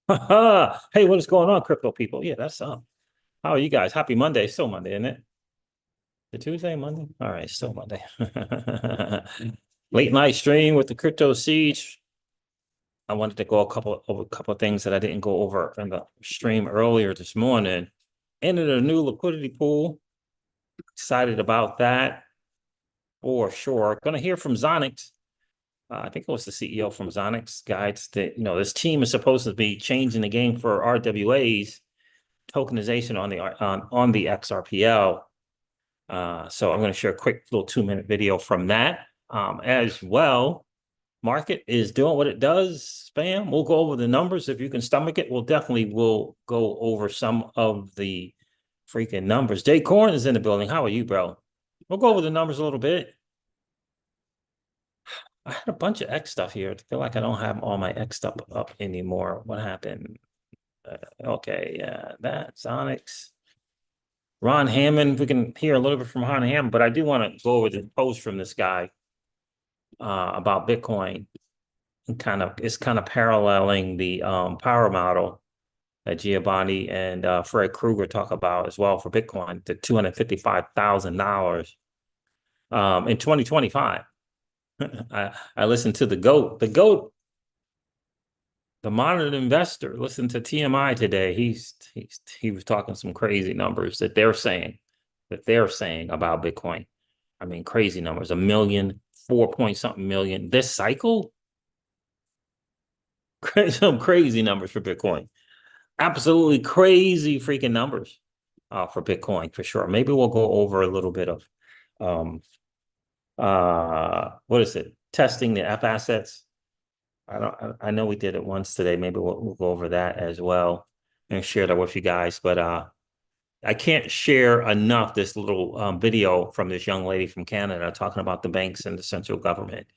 Hey, what is going on, crypto people? Yeah, that's up. How are you guys? Happy Monday. Still Monday, isn't it? The Tuesday, Monday? All right, still Monday. Late night stream with the crypto siege. I wanted to go over a couple of things that I didn't go over in the stream earlier this morning. Entered a new liquidity pool. Excited about that for sure. Going to hear from Zoniqx. I think it was the CEO from Zoniqx guides that this team is supposed to be changing the game for RWAs tokenization on the XRPL. So I'm going to share a quick little 2-minute video from that as well. Market is doing what it does. Spam. We'll go over the numbers if you can stomach it. We'll go over some of the freaking numbers. Jay Corn is in the building. How are you, bro? We'll go over the numbers a little bit. I had a bunch of X stuff here. I feel like I don't have all my X stuff up anymore. What happened? Okay, yeah, that's Zoniqx. Ron Hammond, we can hear a little bit from Ron Hammond, but I do want to go over the post from this guy about Bitcoin. And it's kind of paralleling the power model that Giovanni and Fred Krueger talk about as well for Bitcoin, the $255,000 in 2025. I listened to the GOAT. The GOAT, the monitored investor, listened to TMI today. He was talking some crazy numbers that they're saying about Bitcoin. I mean, crazy numbers, 1 million, 4 point something million this cycle. Some crazy numbers for Bitcoin. Absolutely crazy freaking numbers for Bitcoin for sure. Maybe we'll go over a little bit of what is it? Testing the F assets. I know we did it once today. Maybe we'll go over that as well and share that with you guys. But I can't share enough this little video from this young lady from Canada talking about the banks and the central government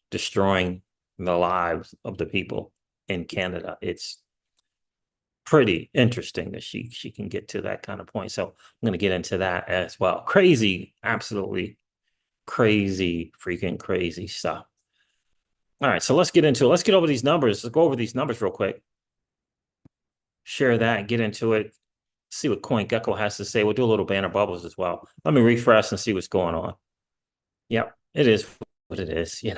destroying the lives of the people in Canada. It's pretty interesting that she can get to that kind of point. So I'm going to get into that as well. Crazy, absolutely crazy, freaking crazy stuff. All right, so let's get into it. Let's get over these numbers. Let's go over these numbers real quick. Share that, get into it. See what CoinGecko has to say. We'll do a little banner bubbles as well. Let me refresh and see what's going on. Yep, it is what it is. It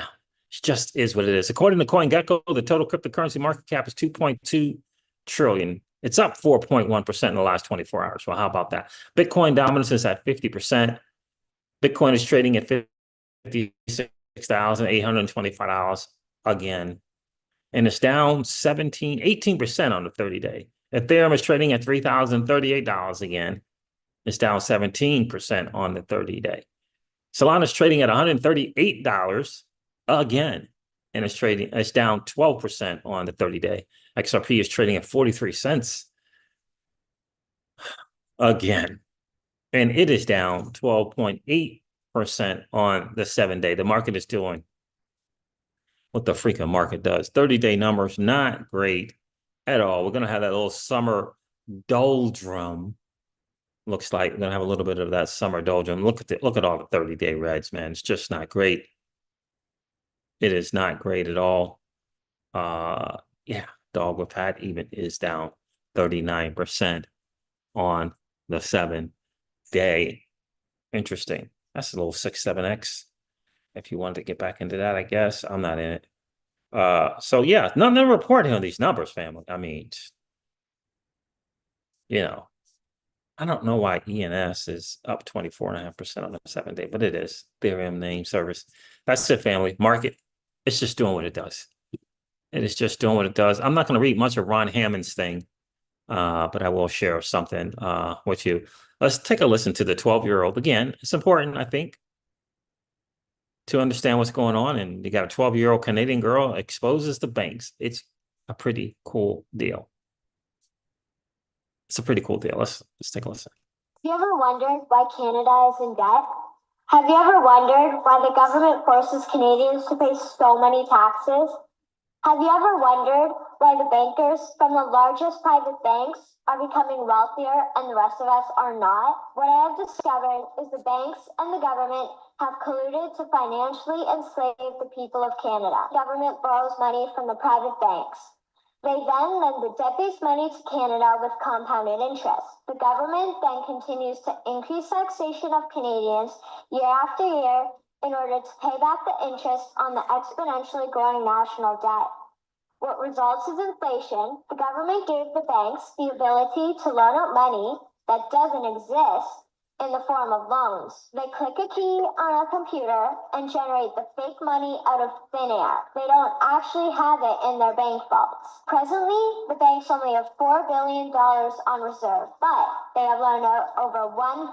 just is what it is. According to CoinGecko, the total cryptocurrency market cap is 2.2 trillion. It's up 4.1% in the last 24 hours. Well, how about that? Bitcoin dominance is at 50%. Bitcoin is trading at $56,825 again. And it's down 18% on the 30-day. Ethereum is trading at $3,038 again. It's down 17% on the 30-day. Solana is trading at $138 again. And it's down 12% on the 30-day. XRP is trading at 43 cents again. And it is down 12.8% on the 7-day. The market is doing what the freaking market does. 30-day numbers, not great at all. We're going to have that little summer doldrum. Looks like we're going to have a little bit of that summer doldrum. Look at all the 30-day reds, man. It's just not great. It is not great at all. Yeah, dog with hat even is down 39% on the 7-day. Interesting. That's a little 6-7x. If you wanted to get back into that, I guess. I'm not in it. So yeah, none reporting on these numbers, family. I mean, I don't know why ENS is up 24.5% on the 7-day, but it is. Ethereum name service. That's it, family. Market, it's just doing what it does. It is just doing what it does. I'm not going to read much of Ron Hammond's thing, but I will share something with you. Let's take a listen to the 12-year-old. Again, it's important, I think, to understand what's going on. And you got a 12-year-old Canadian girl exposes the banks. It's a pretty cool deal. It's a pretty cool deal. Let's take a listen. Have you ever wondered why Canada is in debt? Have you ever wondered why the government forces Canadians to pay so many taxes? Have you ever wondered why the bankers from the largest private banks are becoming wealthier and the rest of us are not? What I have discovered is the banks and the government have colluded to financially enslave the people of Canada. The government borrows money from the private banks. They then lend the debt-based money to Canada with compounded interest. The government then continues to increase taxation of Canadians year after year in order to pay back the interest on the exponentially growing national debt. What results is inflation. The government gave the banks the ability to loan out money that doesn't exist in the form of loans. They click a key on a computer and generate the fake money out of thin air. They don't actually have it in their bank vaults. Presently, the banks only have $4 billion on reserve, but they have loaned out over $1.5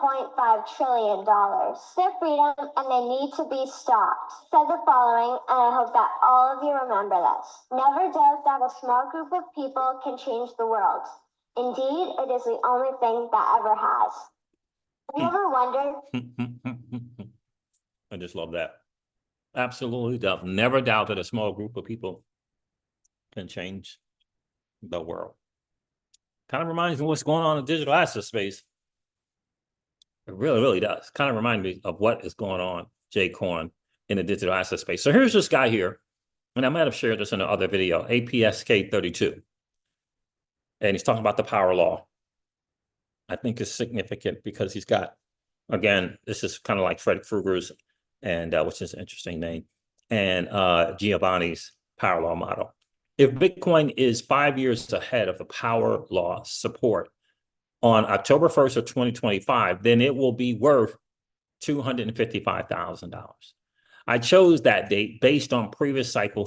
trillion. Their freedom and they need to be stopped. Said the following, and I hope that all of you remember this. Never doubt that a small group of people can change the world. Indeed, it is the only thing that ever has. Have you ever wondered? I just love that. Absolutely. Never doubt that a small group of people can change the world. Kind of reminds me of what's going on in the digital asset space. It really, really does. Kind of remind me of what is going on, Jay Corn, in the digital asset space. So here's this guy here, and I might have shared this in another video, APSK 32. And he's talking about the power law. I think is significant because he's got, again, this is kind of like Fred Krueger's, and which is an interesting name, and Giovanni's power law model. If Bitcoin is 5 years ahead of the power law support on October 1st of 2025, then it will be worth $255,000. I chose that date based on previous cycle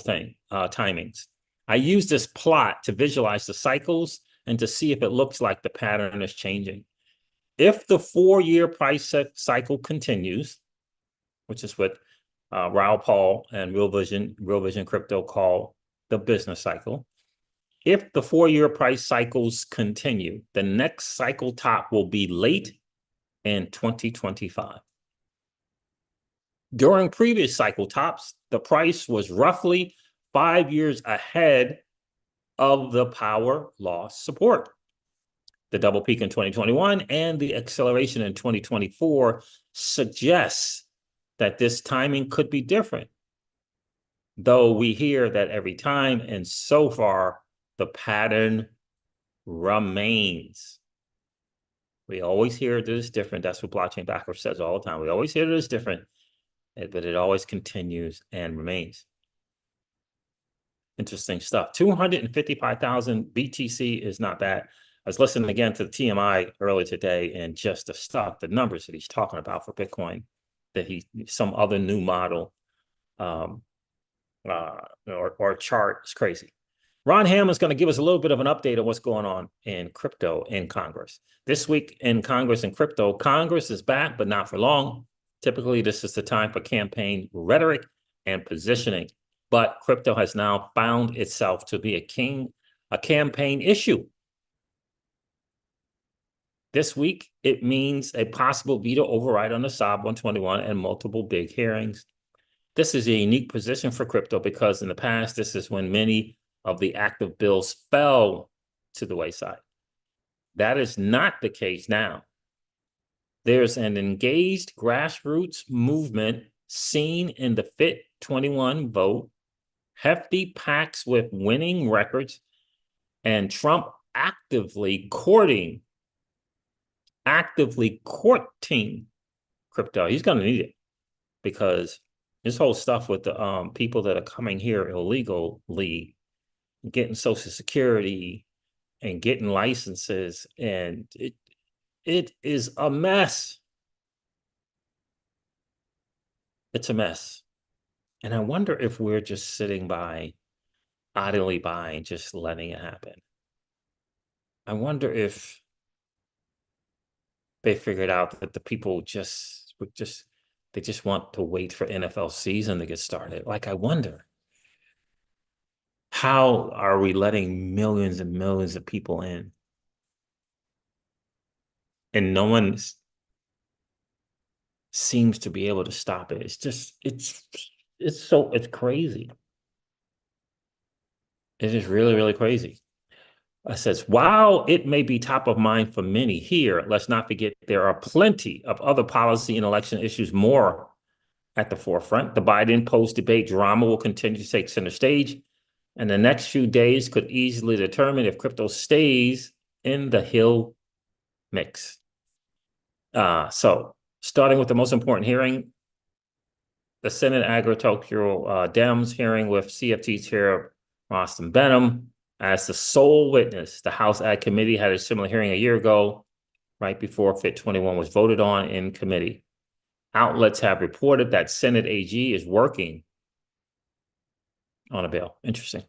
timings. I used this plot to visualize the cycles and to see if it looks like the pattern is changing. If the 4-year price cycle continues, which is what Raoul Pal and Real Vision Crypto call the business cycle, if the 4-year price cycles continue, the next cycle top will be late in 2025. During previous cycle tops, the price was roughly 5 years ahead of the power law support. The double peak in 2021 and the acceleration in 2024 suggests that this timing could be different, though we hear that every time, and so far the pattern remains. We always hear that it's different. That's what Blockchain Backer says all the time. We always hear that it's different, but it always continues and remains. Interesting stuff. 255,000 BTC is not bad. I was listening again to the TMI earlier today, and just the stuff, the numbers that he's talking about for Bitcoin, that some other new model or chart is crazy. Ron Hamm is going to give us a little bit of an update on what's going on in crypto in Congress. This week in Congress and crypto, Congress is back, but not for long. Typically, this is the time for campaign rhetoric and positioning. But crypto has now found itself to be a campaign issue. This week, it means a possible veto override on the SOB 121 and multiple big hearings. This is a unique position for crypto because in the past, this is when many of the active bills fell to the wayside. That is not the case now. There's an engaged grassroots movement seen in the FIT21 vote, hefty PACs with winning records, and Trump actively courting crypto. He's going to need it because this whole stuff with the people that are coming here illegally, getting Social Security and getting licenses, and it is a mess. It's a mess. And I wonder if we're just sitting by, idly by, and just letting it happen. I wonder if they figured out that the people just want to wait for NFL season to get started. Like, I wonder, how are we letting millions and millions of people in? And no one seems to be able to stop it. It's just, it's crazy. It is really, really crazy. It says, while it may be top of mind for many here, let's not forget there are plenty of other policy and election issues more at the forefront. The Biden post-debate drama will continue to take center stage, And the next few days could easily determine if crypto stays in the Hill mix. So starting with the most important hearing, the Senate Agricultural Dems hearing with CFT Chair Rostam Benham as the sole witness. The House Ag Committee had a similar hearing a year ago, right before FIT 21 was voted on in committee. Outlets have reported that Senate AG is working on a bill. Interesting.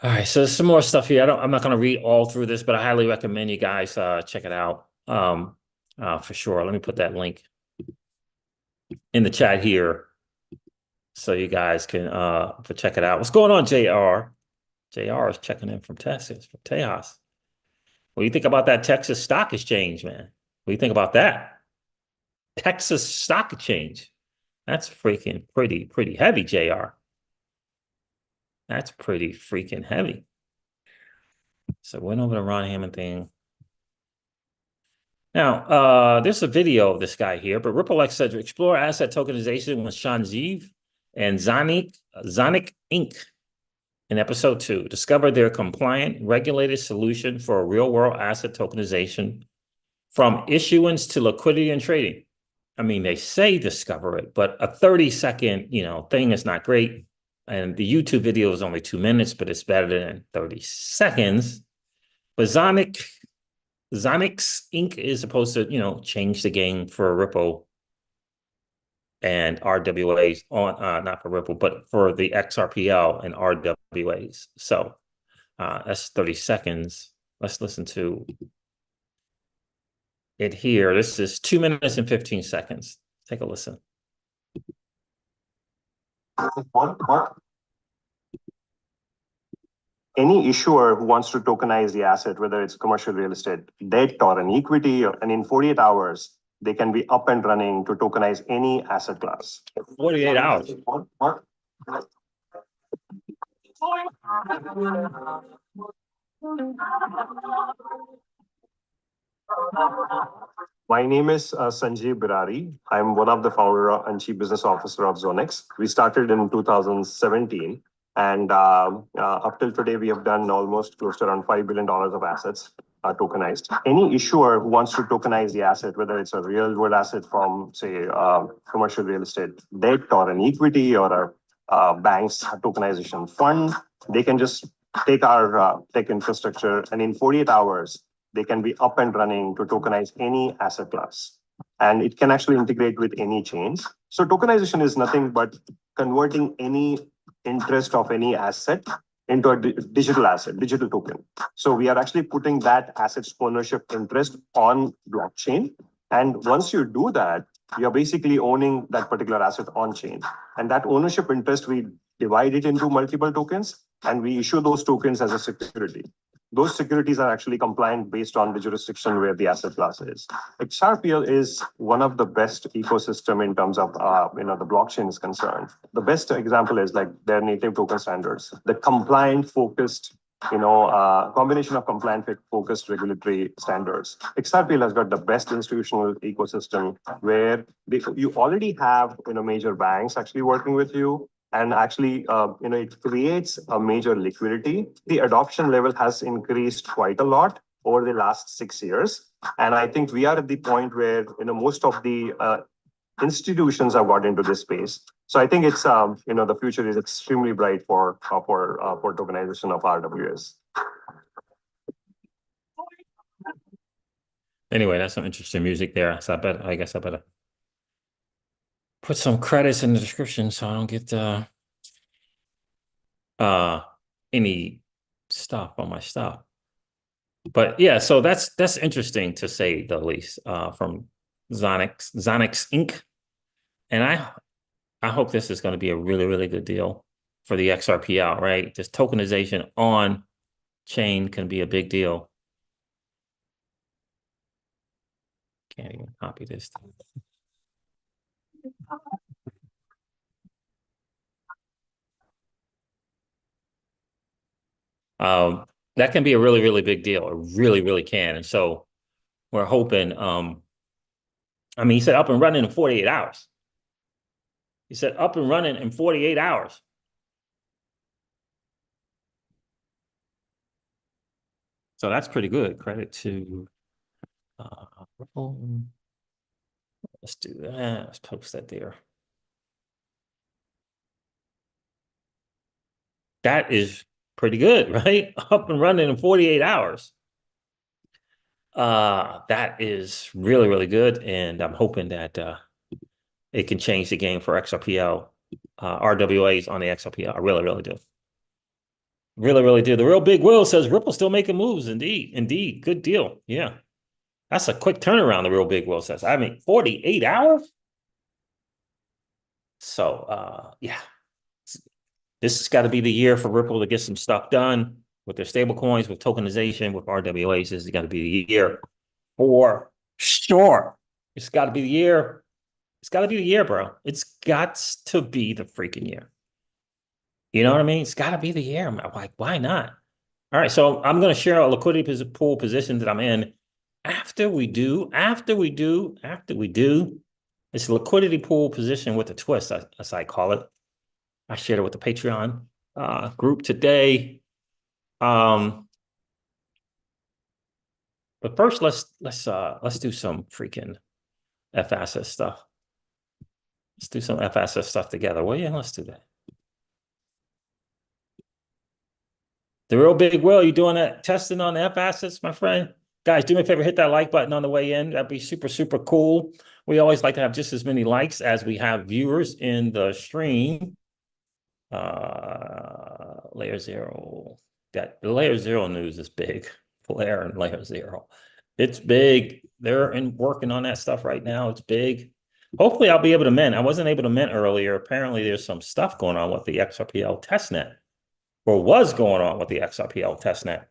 All right, so there's some more stuff here. I'm not going to read all through this, but I highly recommend you guys check it out for sure. Let me put that link in the chat here so you guys can check it out. What's going on, JR? JR is checking in from Texas, from Tejas. What do you think about that Texas Stock Exchange, man? What do you think about that? Texas Stock Exchange. That's freaking pretty heavy, JR. That's pretty freaking heavy. So went over the Ron Hammond thing. Now, there's a video of this guy here, but Realic said to explore asset tokenization with Sanjeev and Zoniqxinc in episode 2. Discover their compliant, regulated solution for a real-world asset tokenization from issuance to liquidity and trading. I mean, they say discover it, but a 30-second, thing is not great. And the YouTube video is only 2 minutes, but it's better than 30 seconds. But Zoniqxinc is supposed to, change the game for Ripple and RWAs on, not for Ripple, but for the XRPL and RWAs. So that's 30 seconds. Let's listen to it here. This is 2 minutes and 15 seconds. Take a listen. Any issuer who wants to tokenize the asset, whether it's commercial real estate, debt, or an equity, and in 48 hours, they can be up and running to tokenize any asset class. 48 hours. My name is Sanjeev Birari. I'm one of the founder and chief business officer of Zoniqx. We started in 2017. And up till today, we have done almost close to around $5 billion of assets tokenized. Any issuer who wants to tokenize the asset, whether it's a real world asset from, say, commercial real estate debt or an equity or a bank's tokenization fund, they can just take our tech infrastructure, and in 48 hours, they can be up and running to tokenize any asset class. And it can actually integrate with any chains. So tokenization is nothing but converting any interest of any asset into a digital token. So we are actually putting that asset's ownership interest on blockchain. And once you do that, you're basically owning that particular asset on chain. And that ownership interest, we divide it into multiple tokens, and we issue those tokens as a security. Those securities are actually compliant based on the jurisdiction where the asset class is. XRPL is one of the best ecosystem in terms of the blockchain is concerned. The best example is like their native token standards, the compliant focused, combination of compliant focused regulatory standards. XRPL has got the best institutional ecosystem where you already have major banks actually working with you. And actually, it creates a major liquidity. The adoption level has increased quite a lot over the last 6 years. And I think we are at the point where, most of the institutions have got into this space. So I think it's, the future is extremely bright for tokenization of RWAs. Anyway, that's some interesting music there. So I guess I better put some credits in the description so I don't get any stuff on my stuff. But yeah, so that's interesting to say the least from Zoniqxinc. And I hope this is going to be a really, really good deal for the XRPL, right? This tokenization on chain can be a big deal. Can't even copy this thing. That can be a really, really big deal. It really, really can. And so we're hoping, he said up and running in 48 hours. He said up and running in 48 hours. So that's pretty good. Credit to Ripple. Let's do that. Let's post that there. That is pretty good, right? Up and running in 48 hours. That is really, really good. And I'm hoping that it can change the game for XRPL, RWAs on the XRPL. I really, really do. Really, really do. The real big Will says Ripple still making moves. Indeed. Indeed. Good deal. Yeah. That's a quick turnaround, the real big Will says. I mean, 48 hours? So, yeah. This has got to be the year for Ripple to get some stuff done with their stable coins, with tokenization, with RWAs. This has got to be the year for sure. It's got to be the year. It's got to be the year, bro. It's got to be the freaking year. You know what I mean? It's got to be the year. I'm like, why not? All right, so I'm going to share a liquidity pool position that I'm in after we do. It's a liquidity pool position with a twist, as I call it. I shared it with the Patreon group today. But first, let's do some freaking FSS stuff. Let's do some FSS stuff together. Well, yeah, let's do that. The real big Will, you doing that testing on the FSS, my friend? Guys, do me a favor, hit that like button on the way in. That'd be super, super cool. We always like to have just as many likes as we have viewers in the stream. Layer zero. That the layer zero news is big. Flare and layer zero. It's big. They're working on that stuff right now. It's big. Hopefully I'll be able to mint. I wasn't able to mint earlier. Apparently there's some stuff going on with the XRPL testnet, or was going on with the XRPL testnet.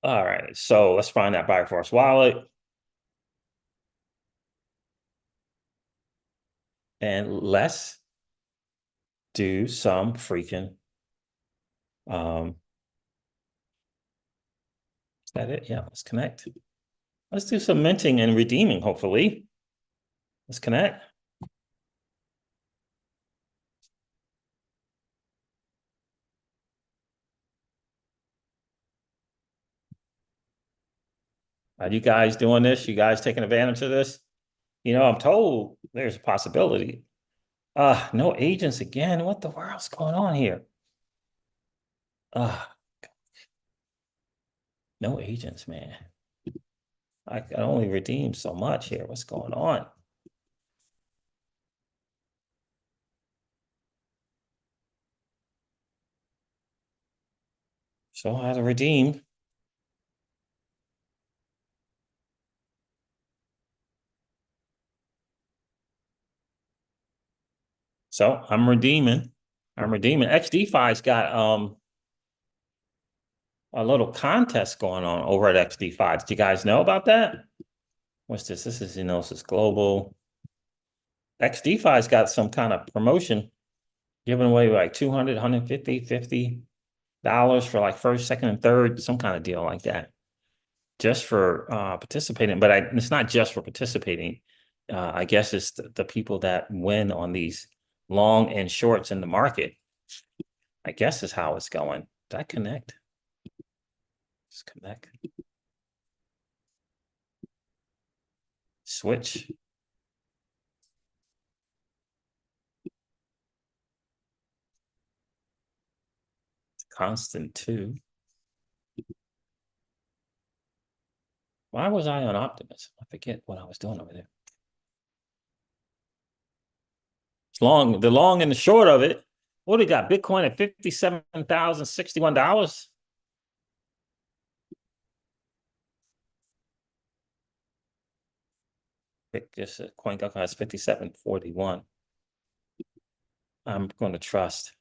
All right, so let's find that buyer force wallet. And let's do some freaking, is that it? Yeah, let's connect. Let's do some minting and redeeming, hopefully. Let's connect. Are you guys doing this? You guys taking advantage of this? You know, I'm told there's a possibility. No agents again. What the world's going on here? No agents, man. I can only redeem so much here. What's going on? So I had to redeem. So I'm redeeming. XDeFi's got a little contest going on over at XDeFi. Did you guys know about that? What's this? This is Enosis Global. XDeFi's got some kind of promotion giving away like 200, 150, $50 for like first, second, and third, some kind of deal like that. Just for participating, but it's not just for participating. I guess it's the people that win on these long and shorts in the market. I guess is how it's going. Did I connect? Just connect. Switch. Constant 2. Why was I on Optimus? I forget what I was doing over there. It's long, the long and the short of it. What do we got? Bitcoin at $57,061. Just CoinGecko has 57.41. I'm going to trust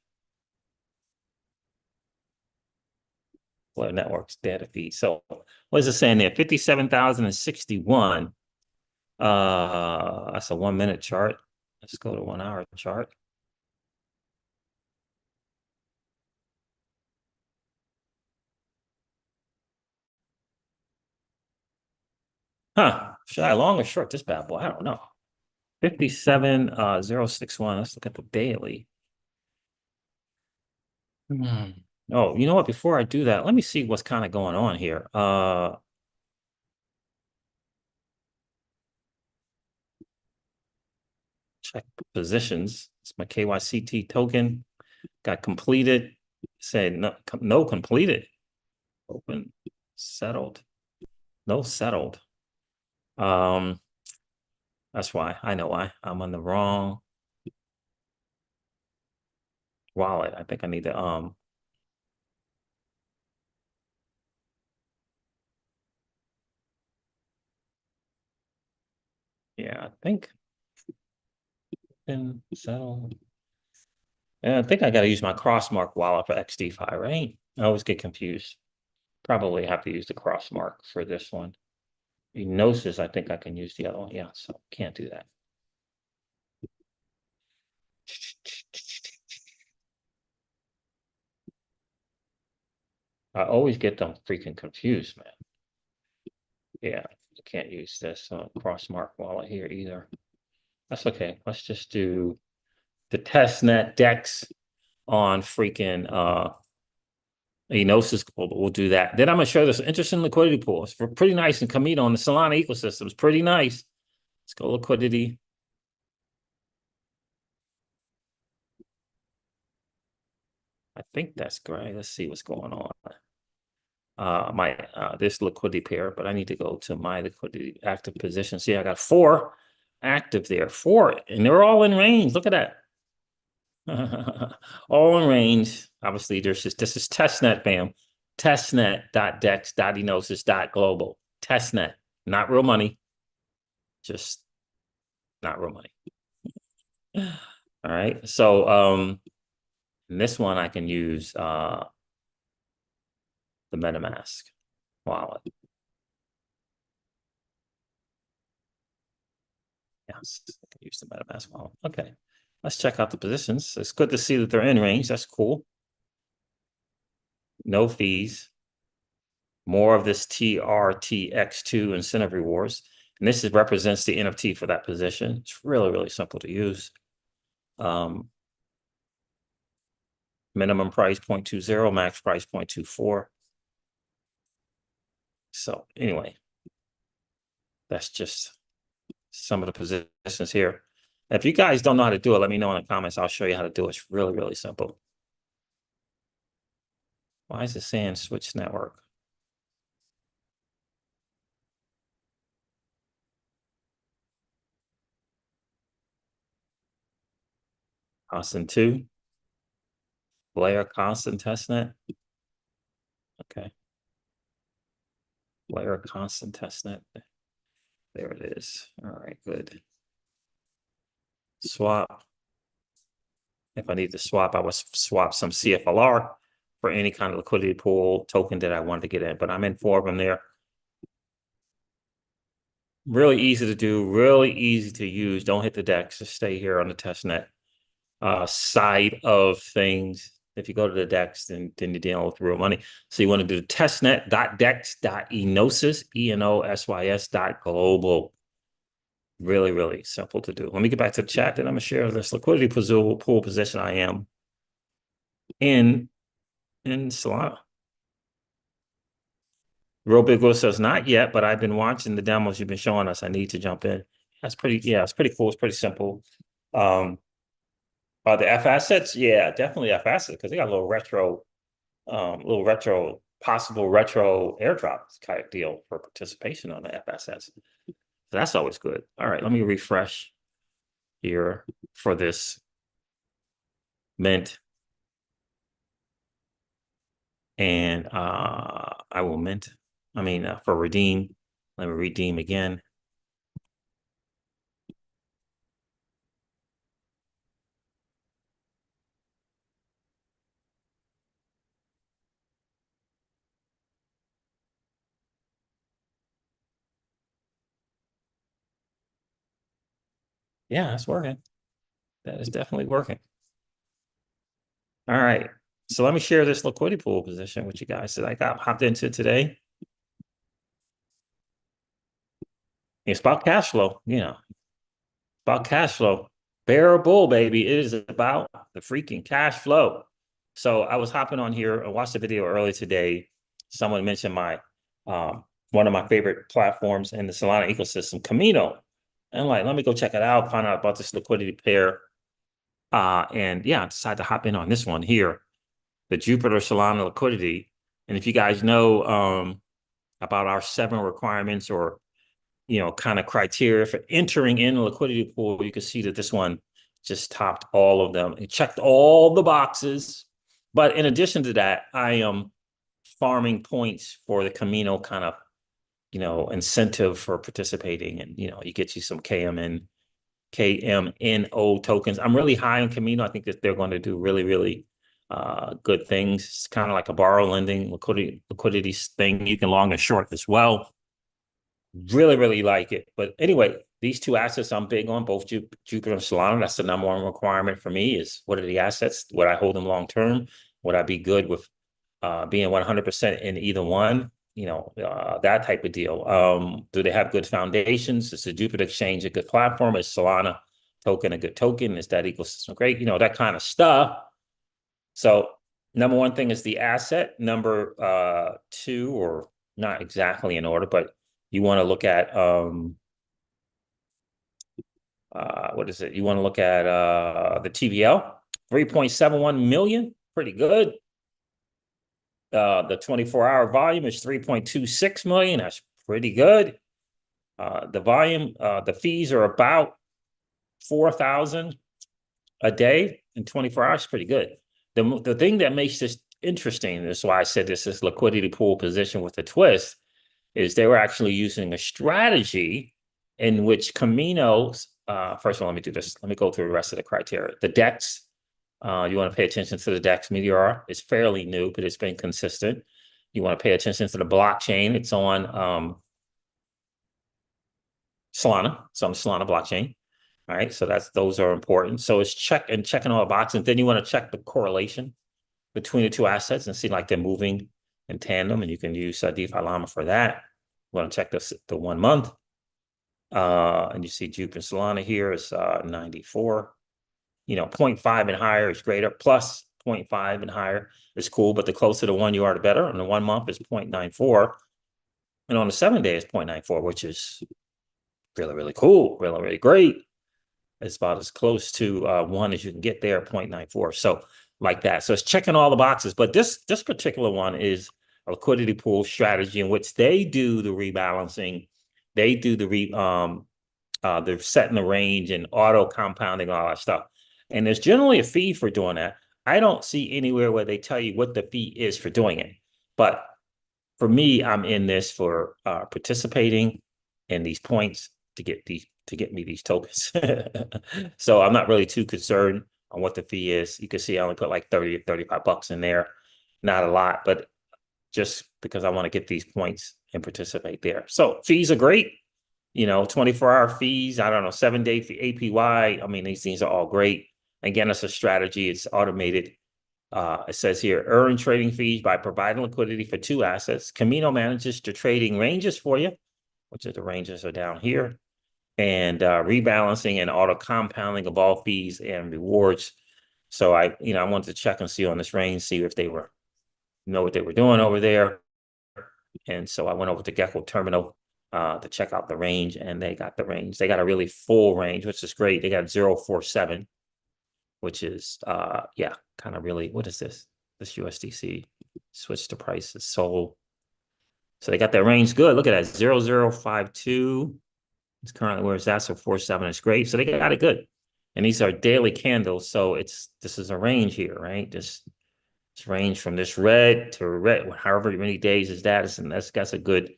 Flare Network's data feed. So what is it saying there? 57,061. That's a 1 minute chart. Let's go to 1 hour chart. Huh. Should I long or short this bad boy? I don't know. 57,061. Let's look at the daily. Oh, you know what? Before I do that, let me see what's kind of going on here. Check positions. It's my KYCT token. Got completed. Said no completed. Open. Settled. No settled. That's why. I know why. I'm on the wrong wallet. I think I need to yeah, I think and settle. And I think I gotta use my Crossmark wallet for XDeFi, right? I always get confused. Probably have to use the Crossmark for this one. Gnosis, I think I can use the other one. Yeah, so can't do that. I always get them freaking confused, man. Yeah, can't use this Crossmark wallet here either. That's okay. Let's just do the testnet DEX on freaking Gnosis Global. We'll do that. Then I'm gonna show this interesting liquidity pool. It's pretty nice in Camino on the Solana ecosystem. It's pretty nice. Let's go liquidity. I think that's great. Let's see what's going on. This liquidity pair, but I need to go to my liquidity active position. See, I got 4 active there, 4, and they're all in range. Look at that. All in range. Obviously, this is testnet, fam. Testnet.dex.enosis.global. Testnet, not real money. Just not real money. All right. So in this one I can use the MetaMask wallet. Yes, I can use the MetaMask wallet. Okay. Let's check out the positions. It's good to see that they're in range. That's cool. No fees. More of this TRTX2 incentive rewards. And this represents the NFT for that position. It's really, really simple to use. Minimum price 0.20, max price 0.24. So anyway, that's just some of the positions here. If you guys don't know how to do it, let me know in the comments. I'll show you how to do it. It's really, really simple. Why is it saying switch network? Constant 2. Layer constant testnet. Okay. Layer constant testnet. There it is. All right, good. Swap. If I need to swap, I would swap some CFLR for any kind of liquidity pool token that I wanted to get in, but I'm in 4 of them there. Really easy to do, really easy to use. Don't hit the DEX, just stay here on the testnet side of things. If you go to the DEX, then you're dealing with real money. So you want to do testnet.dex.enosis, ENOSYS.global. Really, really simple to do. Let me get back to the chat. Then I'm going to share this liquidity pool position I am in Solana. Real Big Will says not yet, but I've been watching the demos you've been showing us. I need to jump in. That's pretty, yeah, it's pretty cool. It's pretty simple. The F assets, yeah, definitely F assets because they got a little retro, possible retro airdrop kind of deal for participation on the F assets. So that's always good. All right, let me refresh here for this mint. And I will mint. I mean, for redeem. Let me redeem again. Yeah, it's working. That is definitely working. All right. So let me share this liquidity pool position with you guys that I got hopped into today. It's about cash flow, you know. about cash flow. Bear or bull, baby. It is about the freaking cash flow. So I was hopping on here. I watched a video earlier today. Someone mentioned my one of my favorite platforms in the Solana ecosystem, Camino. And I'm like, let me go check it out, find out about this liquidity pair. And yeah, I decided to hop in on this one here, the Jupiter Solana liquidity. And if you guys know about our 7 requirements or kind of criteria for entering in a liquidity pool, you can see that this one just topped all of them. It checked all the boxes. But in addition to that, I am farming points for the Camino kind of, incentive for participating. And, you get you some KMNO tokens. I'm really high on Camino. I think that they're going to do really, really good things. It's kind of like a borrow lending liquidity thing. You can long and short as well. Really, really like it. But anyway, these 2 assets I'm big on, both Jupiter and Solana. That's the number 1 requirement for me is what are the assets? Would I hold them long term? Would I be good with being 100% in either one? That type of deal. Do they have good foundations? Is the Jupiter exchange a good platform? Is Solana token a good token? Is that ecosystem great? That kind of stuff. So number 1 thing is the asset. Number 2, or not exactly in order, but you want to look at what is it? You want to look at the TVL, 3.71 million, pretty good. The 24-hour volume is 3.26 million. That's pretty good. The volume, the fees are about 4,000 a day in 24 hours. Pretty good. The thing that makes this interesting, that's why I said this is liquidity pool position with a twist, is they were actually using a strategy in which Camino's, first of all, let me do this. Let me go through the rest of the criteria. The DEX, you want to pay attention to the DEX Meteor. It's fairly new, but it's been consistent. You want to pay attention to the blockchain. It's on Solana. It's on the Solana blockchain. All right, so those are important. So it's checking all the boxes. Then you want to check the correlation between the 2 assets and see like they're moving in tandem, and you can use DeFi Llama for that. You want to check the 1 month. And you see Jupiter Solana here is 94. 0.5 and higher is greater. Plus 0.5 and higher is cool, but the closer to 1 you are, the better. And the 1 month is 0.94. And on the 7 day is 0.94, which is really, really cool. Really, really great. It's about as close to 1 as you can get there, 0.94. So like that. So it's checking all the boxes. But this particular one is a liquidity pool strategy in which they do the rebalancing. They do they're setting the range and auto compounding, all that stuff. And there's generally a fee for doing that. I don't see anywhere where they tell you what the fee is for doing it. But for me, I'm in this for participating in these points to get me these tokens. So I'm not really too concerned on what the fee is. You can see I only put like 30 or 35 bucks in there. Not a lot, but just because I want to get these points and participate there. So fees are great. 24-hour fees, I don't know, 7-day fee, APY. I mean, these things are all great. Again, it's a strategy. It's automated. It says here, earn trading fees by providing liquidity for 2 assets. Camino manages the trading ranges for you, which is the ranges are down here, and rebalancing and auto compounding of all fees and rewards. So I wanted to check and see on this range, see if they know what they were doing over there. And so I went over to Gecko Terminal to check out the range, and they got the range. They got a really full range, which is great. They got 0.47, which is kind of really, what is this? This USDC switch to prices sold. So they got that range good. Look at that, 0.052. It's currently where it's at, so 0.47 is great. So they got it good. And these are daily candles, so this is a range here, right? This range from this red to red, however many days is that, and that's a good,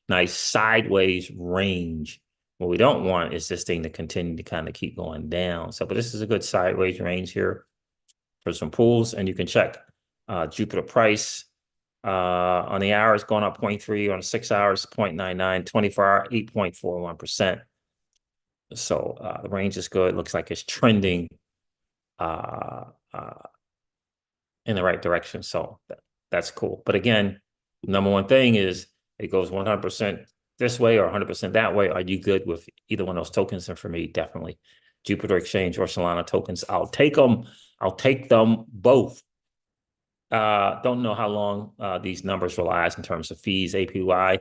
nice sideways range. What we don't want is this thing to continue to kind of keep going down. So, but this is a good sideways range here for some pools, and you can check Jupiter price on the hour is going up 0.3, on 6 hours 0.99, 24-hour 8.41%. So the range is good. Looks like it's trending in the right direction. So that's cool. But again, number 1 thing is it goes 100% this way or 100% that way, are you good with either one of those tokens? And for me, definitely Jupiter Exchange or Solana tokens. I'll take them. I'll take them both. Don't know how long these numbers will last in terms of fees, APY.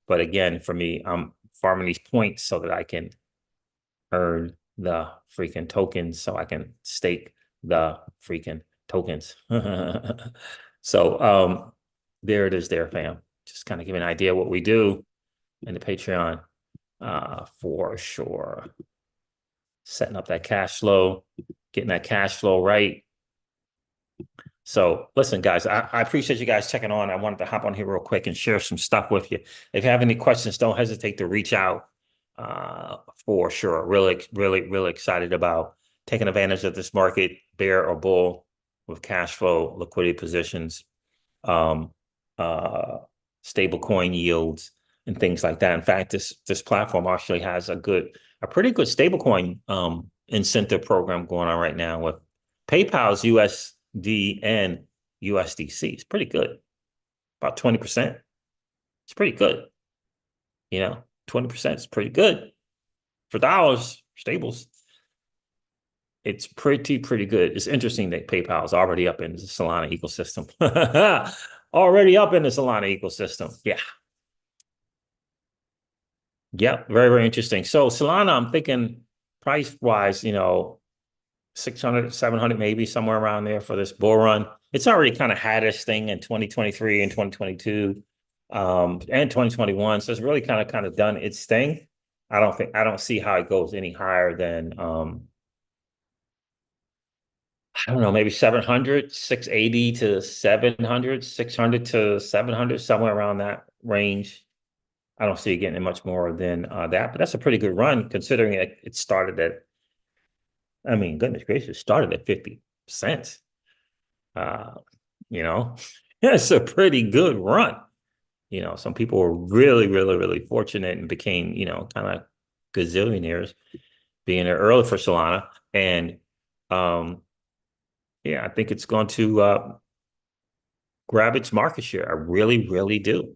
But again, for me, I'm farming these points so that I can earn the freaking tokens, so I can stake the freaking tokens. So there it is there, fam. Just kind of give an idea what we do in the Patreon for sure. Setting up that cash flow, getting that cash flow right. So listen, guys, I appreciate you guys checking on. I wanted to hop on here real quick and share some stuff with you. If you have any questions, don't hesitate to reach out for sure. Really excited about taking advantage of this market, bear or bull, with cash flow, liquidity positions, stable coin yields, and things like that. In fact, this platform actually has a pretty good stablecoin incentive program going on right now with PayPal's USD and USDC. It's pretty good, about 20%. It's pretty good. 20% is pretty good for dollars, stables. It's pretty good. It's interesting that PayPal is already up in the Solana ecosystem. Already up in the Solana ecosystem. Yeah. Yeah, very interesting. So Solana, I'm thinking price-wise, 600, 700, maybe somewhere around there for this bull run. It's already kind of had this thing in 2023 and 2022 and 2021. So it's really kind of done its thing. I don't see how it goes any higher than I don't know, maybe 700, 680 to 700, 600 to 700, somewhere around that range. I don't see it getting much more than that, but that's a pretty good run considering it started at, I mean, goodness gracious, started at 50 cents. It's a pretty good run. Some people were really fortunate and became, kind of gazillionaires being there early for Solana. And yeah, I think it's going to grab its market share. I really do.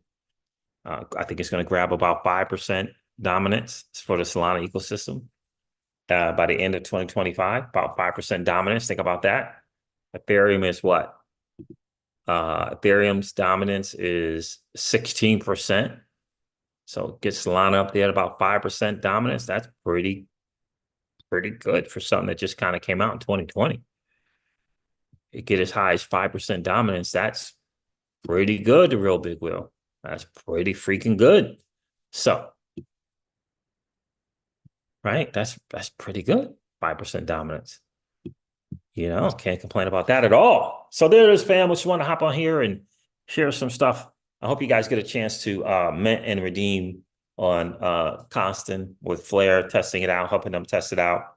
I think it's going to grab about 5% dominance for the Solana ecosystem by the end of 2025, about 5% dominance. Think about that. Ethereum is what? Ethereum's dominance is 16%. So get Solana up there at about 5% dominance. That's pretty good for something that just kind of came out in 2020. It get as high as 5% dominance. That's pretty good, the real big wheel. That's pretty freaking good. So, right, that's pretty good. 5% dominance. Can't complain about that at all. So there it is, fam. Just want to hop on here and share some stuff. I hope you guys get a chance to mint and redeem on Constant with Flare, testing it out, helping them test it out,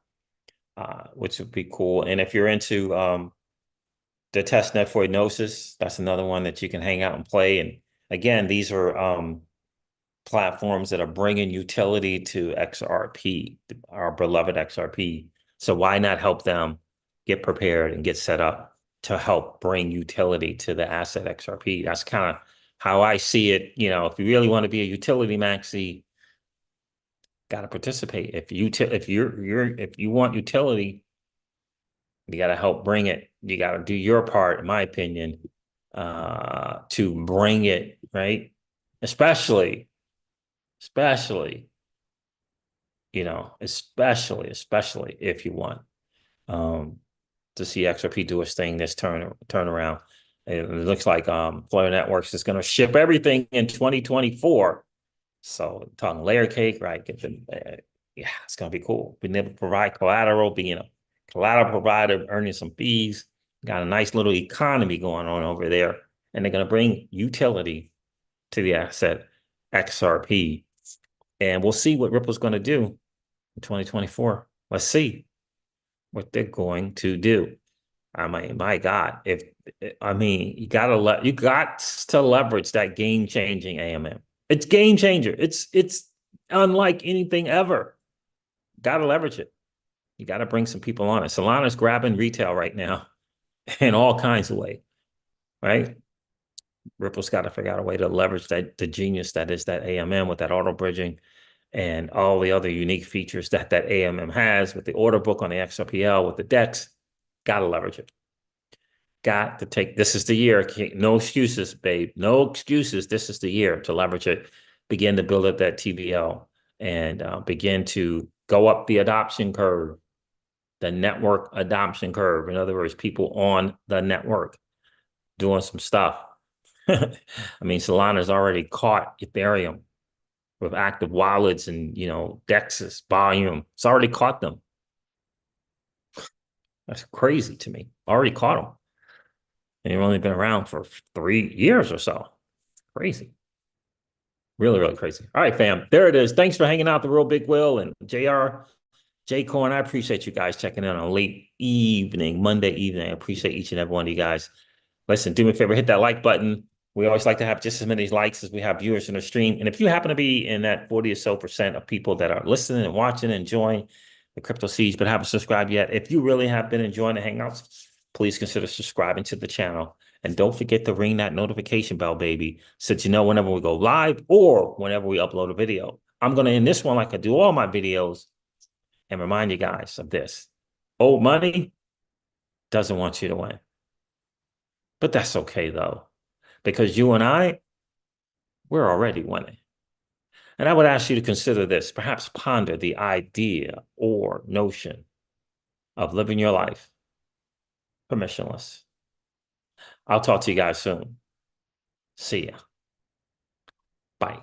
which would be cool. And if you're into the Testnet for Gnosis, that's another one that you can hang out and play. And again, these are platforms that are bringing utility to XRP, our beloved XRP. So why not help them get prepared and get set up to help bring utility to the asset XRP? That's kind of how I see it. If you really want to be a utility maxi, got to participate. If you want utility, you got to help bring it. You got to do your part, in my opinion, to bring it, right? Especially, especially if you want to see XRP do its thing, this turn around. It looks like Flare Networks is going to ship everything in 2024. So talking layer cake, right? Yeah, it's going to be cool. Being able to provide collateral, being a collateral provider, earning some fees. Got a nice little economy going on over there. And they're going to bring utility to the asset XRP. And we'll see what Ripple's going to do in 2024. Let's see what they're going to do. I mean, my God, you got to leverage that game-changing AMM. It's game changer. It's unlike anything ever. Got to leverage it. You got to bring some people on it. Solana's grabbing retail right now in all kinds of ways, right? Ripple's got to figure out a way to leverage the genius that is that AMM with that auto bridging and all the other unique features that AMM has with the order book on the XRPL, with the DEX. Got to leverage it. Got to take, this is the year. No excuses, babe. No excuses. This is the year to leverage it. Begin to build up that TVL and begin to go up the adoption curve, the network adoption curve. In other words, people on the network doing some stuff. I mean, Solana's already caught Ethereum with active wallets and, DEXs, volume. It's already caught them. That's crazy to me. Already caught them. And they've only been around for 3 years or so. Crazy. Really, really crazy. All right, fam. There it is. Thanks for hanging out, the Real Big Will and JR, J-Coin. I appreciate you guys checking in on a late evening, Monday evening. I appreciate each and every one of you guys. Listen, do me a favor, hit that like button. We always like to have just as many likes as we have viewers in the stream. And if you happen to be in that 40 or so % of people that are listening and watching and enjoying the Crypto Siege, but haven't subscribed yet, if you really have been enjoying the Hangouts, please consider subscribing to the channel. And don't forget to ring that notification bell, baby, so that you know whenever we go live or whenever we upload a video. I'm going to end this one like I do all my videos and remind you guys of this. Old money doesn't want you to win. But that's okay, though, because you and I, we're already winning. And I would ask you to consider this, perhaps ponder the idea or notion of living your life permissionless. I'll talk to you guys soon. See ya. Bye.